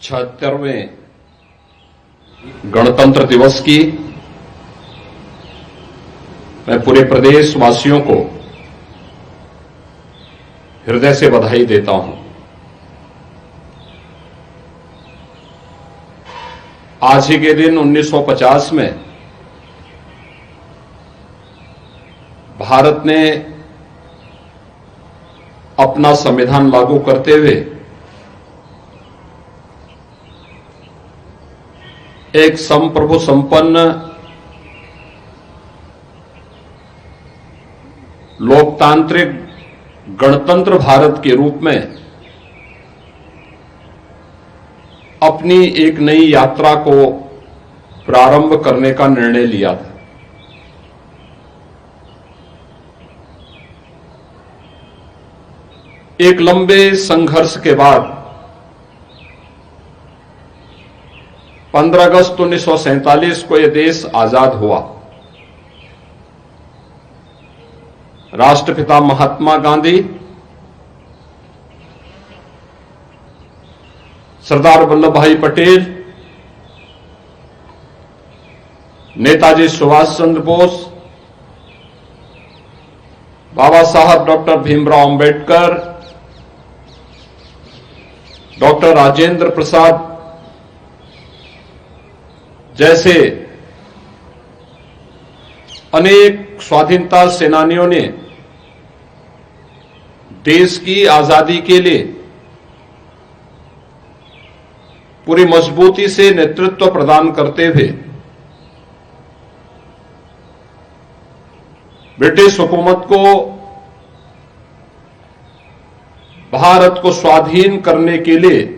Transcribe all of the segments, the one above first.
76वें गणतंत्र दिवस की मैं पूरे प्रदेश वासियों को हृदय से बधाई देता हूं। आज ही के दिन 1950 में भारत ने अपना संविधान लागू करते हुए एक संप्रभु संपन्न लोकतांत्रिक गणतंत्र भारत के रूप में अपनी एक नई यात्रा को प्रारंभ करने का निर्णय लिया था। एक लंबे संघर्ष के बाद 15 अगस्त 1947 को यह देश आजाद हुआ। राष्ट्रपिता महात्मा गांधी, सरदार वल्लभ भाई पटेल, नेताजी सुभाष चंद्र बोस, बाबा साहब डॉक्टर भीमराव अंबेडकर, डॉक्टर राजेंद्र प्रसाद जैसे अनेक स्वाधीनता सेनानियों ने देश की आजादी के लिए पूरी मजबूती से नेतृत्व प्रदान करते हुए ब्रिटिश हुकूमत को भारत को स्वाधीन करने के लिए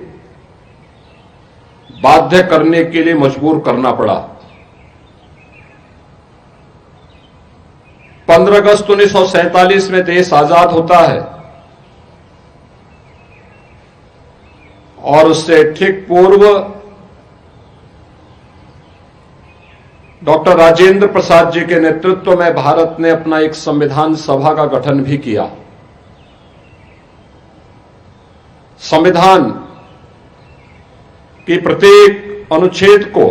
बाध्य करने के लिए मजबूर करना पड़ा। 15 अगस्त 1947 में देश आजाद होता है और उससे ठीक पूर्व डॉक्टर राजेंद्र प्रसाद जी के नेतृत्व में भारत ने अपना एक संविधान सभा का गठन भी किया। संविधान कि प्रत्येक अनुच्छेद को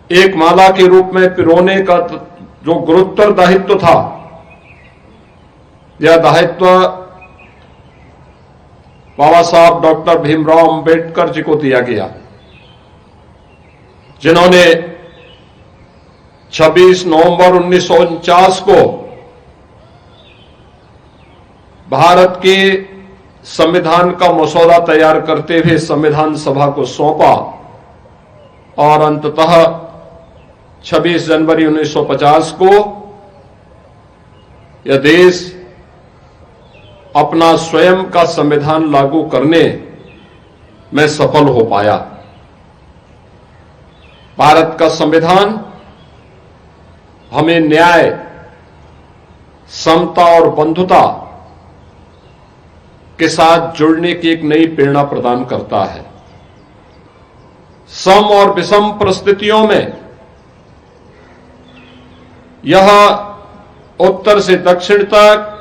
एक माला के रूप में पिरोने का जो गुरुतर दायित्व था, यह दायित्व बाबा साहब डॉक्टर भीमराव अंबेडकर जी को दिया गया, जिन्होंने 26 नवंबर 1949 को भारत के संविधान का मसौदा तैयार करते हुए संविधान सभा को सौंपा और अंततः 26 जनवरी 1950 को यह देश अपना स्वयं का संविधान लागू करने में सफल हो पाया। भारत का संविधान हमें न्याय, समता और बंधुता के साथ जुड़ने की एक नई प्रेरणा प्रदान करता है। सम और विषम परिस्थितियों में यह उत्तर से दक्षिण तक,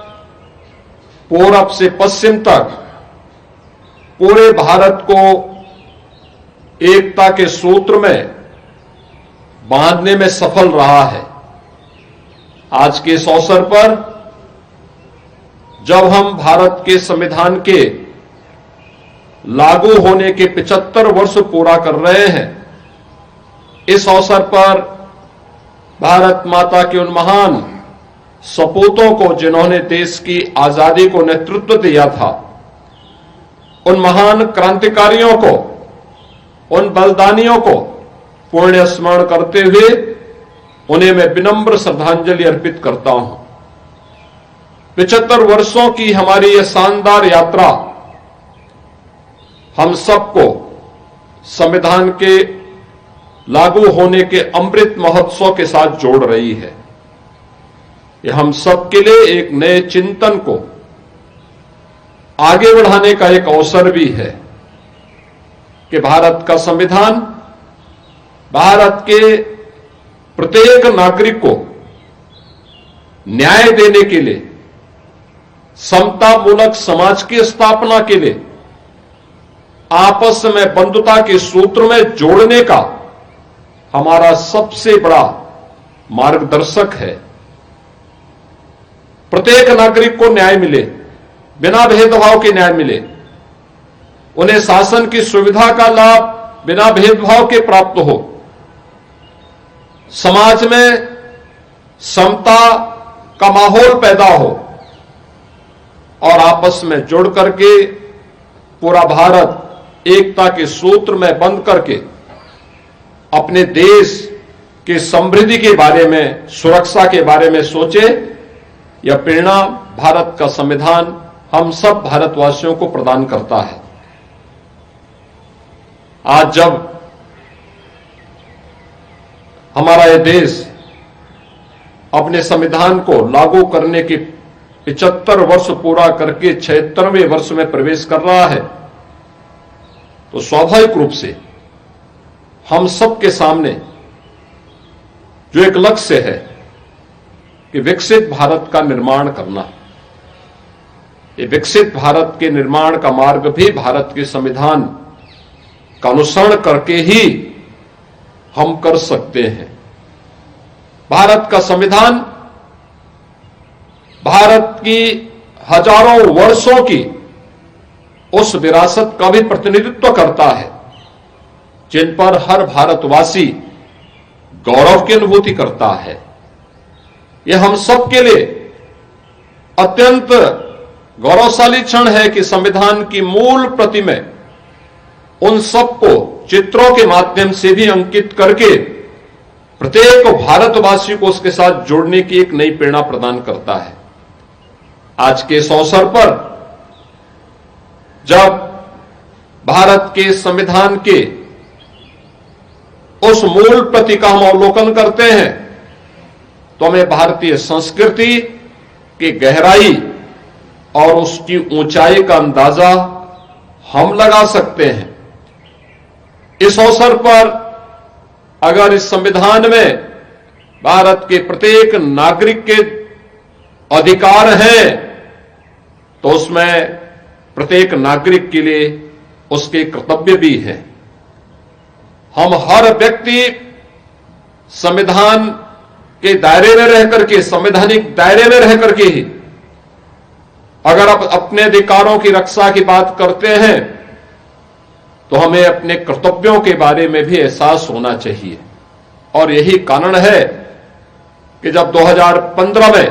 पूरब से पश्चिम तक पूरे भारत को एकता के सूत्र में बांधने में सफल रहा है। आज के इस अवसर पर जब हम भारत के संविधान के लागू होने के 75 वर्ष पूरा कर रहे हैं, इस अवसर पर भारत माता के उन महान सपूतों को, जिन्होंने देश की आजादी को नेतृत्व दिया था, उन महान क्रांतिकारियों को, उन बलिदानियों को पुण्य स्मरण करते हुए उन्हें मैं विनम्र श्रद्धांजलि अर्पित करता हूं। 75 वर्षों की हमारी यह शानदार यात्रा हम सबको संविधान के लागू होने के अमृत महोत्सव के साथ जोड़ रही है। यह हम सबके लिए एक नए चिंतन को आगे बढ़ाने का एक अवसर भी है कि भारत का संविधान भारत के प्रत्येक नागरिक को न्याय देने के लिए, समतामूलक समाज की स्थापना के लिए आपस में बंधुता के सूत्र में जोड़ने का हमारा सबसे बड़ा मार्गदर्शक है। प्रत्येक नागरिक को न्याय मिले, बिना भेदभाव के न्याय मिले, उन्हें शासन की सुविधा का लाभ बिना भेदभाव के प्राप्त हो, समाज में समता का माहौल पैदा हो और आपस में जुड़ करके पूरा भारत एकता के सूत्र में बंध करके अपने देश की समृद्धि के बारे में, सुरक्षा के बारे में सोचे। यह प्रेरणा भारत का संविधान हम सब भारतवासियों को प्रदान करता है। आज जब हमारा यह देश अपने संविधान को लागू करने के 75 वर्ष पूरा करके 76वें वर्ष में प्रवेश कर रहा है, तो स्वाभाविक रूप से हम सबके सामने जो एक लक्ष्य है कि विकसित भारत का निर्माण करना, ये विकसित भारत के निर्माण का मार्ग भी भारत के संविधान का अनुसरण करके ही हम कर सकते हैं। भारत का संविधान भारत की हजारों वर्षों की उस विरासत का भी प्रतिनिधित्व करता है जिन पर हर भारतवासी गौरव की अनुभूति करता है। यह हम सब के लिए अत्यंत गौरवशाली क्षण है कि संविधान की मूल प्रति में उन सबको चित्रों के माध्यम से भी अंकित करके प्रत्येक भारतवासी को उसके साथ जोड़ने की एक नई प्रेरणा प्रदान करता है। आज के इस अवसर पर जब भारत के संविधान के उस मूल प्रति का हम अवलोकन करते हैं तो हमें भारतीय संस्कृति की गहराई और उसकी ऊंचाई का अंदाजा हम लगा सकते हैं। इस अवसर पर अगर इस संविधान में भारत के प्रत्येक नागरिक के अधिकार हैं तो उसमें प्रत्येक नागरिक के लिए उसके कर्तव्य भी हैं। हम हर व्यक्ति संविधान के दायरे में रह करके, संवैधानिक दायरे में रह करके ही अगर आप अपने अधिकारों की रक्षा की बात करते हैं तो हमें अपने कर्तव्यों के बारे में भी एहसास होना चाहिए। और यही कारण है कि जब 2015 में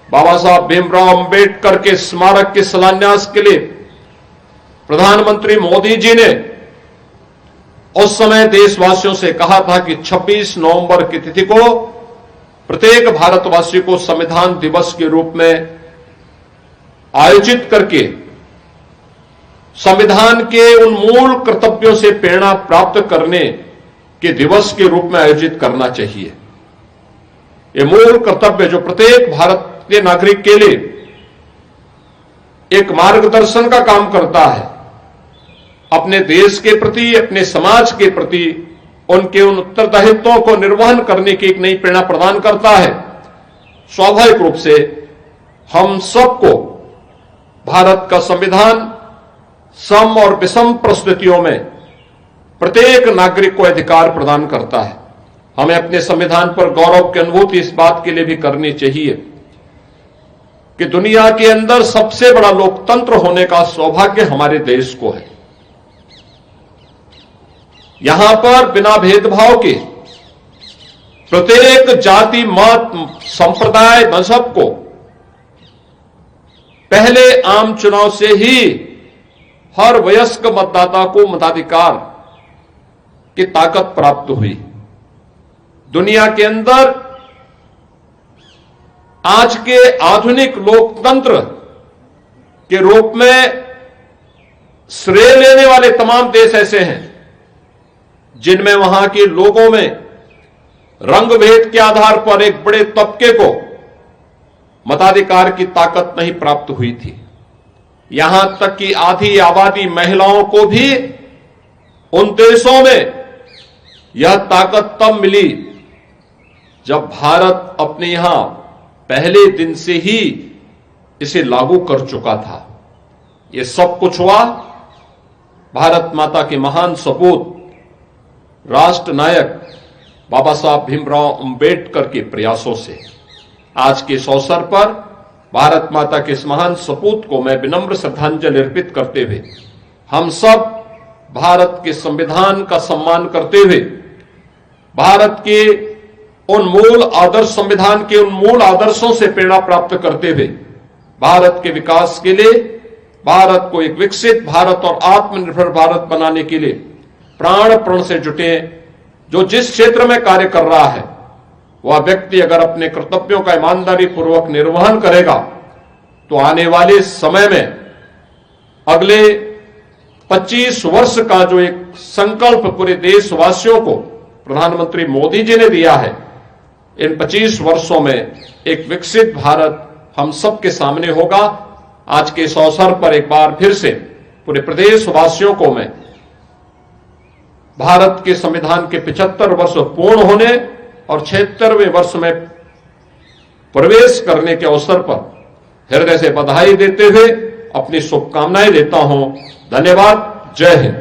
बाबा साहब भीमराव अंबेडकर के स्मारक के शिलान्यास के लिए प्रधानमंत्री मोदी जी ने उस समय देशवासियों से कहा था कि 26 नवंबर की तिथि को प्रत्येक भारतवासी को संविधान दिवस के रूप में आयोजित करके संविधान के उन मूल कर्तव्यों से प्रेरणा प्राप्त करने के दिवस के रूप में आयोजित करना चाहिए। ये मूल कर्तव्य जो प्रत्येक भारतीय नागरिक के लिए एक मार्गदर्शन का काम करता है, अपने देश के प्रति, अपने समाज के प्रति उनके उन उत्तरदायित्वों को निर्वहन करने की एक नई प्रेरणा प्रदान करता है। स्वाभाविक रूप से हम सबको भारत का संविधान सम और विषम परिस्थितियों में प्रत्येक नागरिक को अधिकार प्रदान करता है। हमें अपने संविधान पर गौरव की अनुभूति इस बात के लिए भी करनी चाहिए कि दुनिया के अंदर सबसे बड़ा लोकतंत्र होने का सौभाग्य हमारे देश को है। यहां पर बिना भेदभाव के प्रत्येक जाति, मत, संप्रदाय, मजहब को पहले आम चुनाव से ही हर वयस्क मतदाता को मताधिकार की ताकत प्राप्त हुई। दुनिया के अंदर आज के आधुनिक लोकतंत्र के रूप में श्रेय लेने वाले तमाम देश ऐसे हैं जिनमें वहां के लोगों में रंग भेद के आधार पर एक बड़े तबके को मताधिकार की ताकत नहीं प्राप्त हुई थी। यहां तक कि आधी आबादी महिलाओं को भी उन देशों में यह ताकत तब मिली जब भारत अपने यहां पहले दिन से ही इसे लागू कर चुका था। यह सब कुछ हुआ भारत माता के महान सपूत राष्ट्र नायक बाबा साहब भीमराव अंबेडकर के प्रयासों से आज के इस अवसर पर भारत माता के इस महान सपूत को मैं विनम्र श्रद्धांजलि अर्पित करते हुए हम सब भारत के संविधान का सम्मान करते हुए भारत के उन मूल आदर्श संविधान के उन मूल आदर्शों से प्रेरणा प्राप्त करते हुए भारत के विकास के लिए भारत को एक विकसित भारत और आत्मनिर्भर भारत बनाने के लिए प्राण प्रण से जुटे जो जिस क्षेत्र में कार्य कर रहा है वह व्यक्ति अगर अपने कर्तव्यों का ईमानदारी पूर्वक निर्वहन करेगा तो आने वाले समय में अगले 25 वर्ष का जो एक संकल्प पूरे देशवासियों को प्रधानमंत्री मोदी जी ने दिया है, इन 25 वर्षों में एक विकसित भारत हम सबके सामने होगा। आज के इस अवसर पर एक बार फिर से पूरे प्रदेशवासियों को मैं भारत के संविधान के 75 वर्ष पूर्ण होने और 76वें वर्ष में प्रवेश करने के अवसर पर हृदय से बधाई देते हुए अपनी शुभकामनाएं देता हूं। धन्यवाद। जय हिंद।